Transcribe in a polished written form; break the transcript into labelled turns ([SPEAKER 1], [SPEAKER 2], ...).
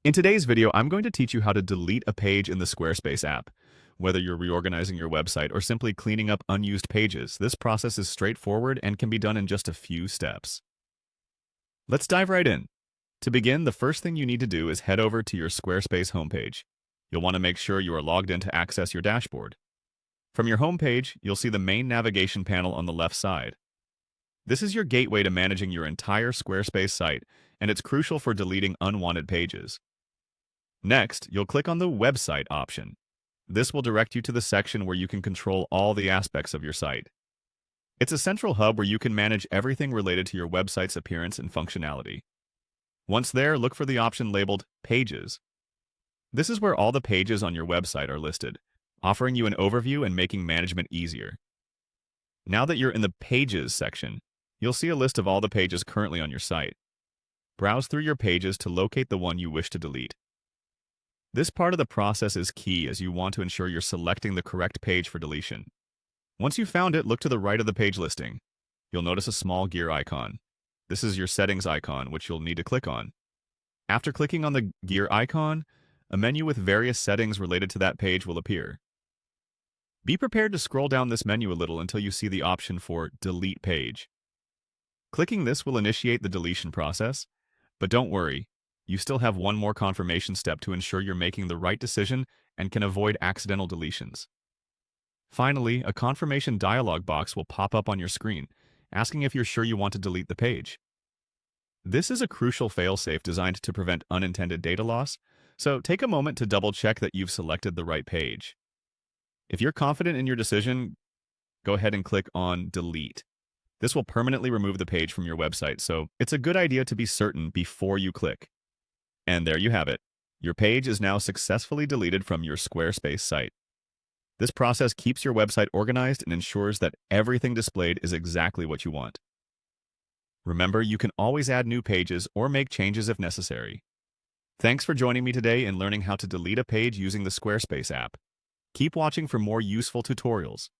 [SPEAKER 1] In today's video, I'm going to teach you how to delete a page in the Squarespace app. Whether you're reorganizing your website or simply cleaning up unused pages, this process is straightforward and can be done in just a few steps. Let's dive right in. To begin, the first thing you need to do is head over to your Squarespace homepage. You'll want to make sure you are logged in to access your dashboard. From your homepage, you'll see the main navigation panel on the left side. This is your gateway to managing your entire Squarespace site, and it's crucial for deleting unwanted pages. Next, you'll click on the Website option. This will direct you to the section where you can control all the aspects of your site. It's a central hub where you can manage everything related to your website's appearance and functionality. Once there, look for the option labeled Pages. This is where all the pages on your website are listed, offering you an overview and making management easier. Now that you're in the Pages section, you'll see a list of all the pages currently on your site. Browse through your pages to locate the one you wish to delete. This part of the process is key as you want to ensure you're selecting the correct page for deletion. Once you've found it, look to the right of the page listing. You'll notice a small gear icon. This is your settings icon, which you'll need to click on. After clicking on the gear icon, a menu with various settings related to that page will appear. Be prepared to scroll down this menu a little until you see the option for Delete Page. Clicking this will initiate the deletion process, but don't worry. You still have one more confirmation step to ensure you're making the right decision and can avoid accidental deletions. Finally, a confirmation dialog box will pop up on your screen, asking if you're sure you want to delete the page. This is a crucial failsafe designed to prevent unintended data loss, so take a moment to double-check that you've selected the right page. If you're confident in your decision, go ahead and click on Delete. This will permanently remove the page from your website, so it's a good idea to be certain before you click. And there you have it. Your page is now successfully deleted from your Squarespace site. This process keeps your website organized and ensures that everything displayed is exactly what you want. Remember, you can always add new pages or make changes if necessary. Thanks for joining me today in learning how to delete a page using the Squarespace app. Keep watching for more useful tutorials.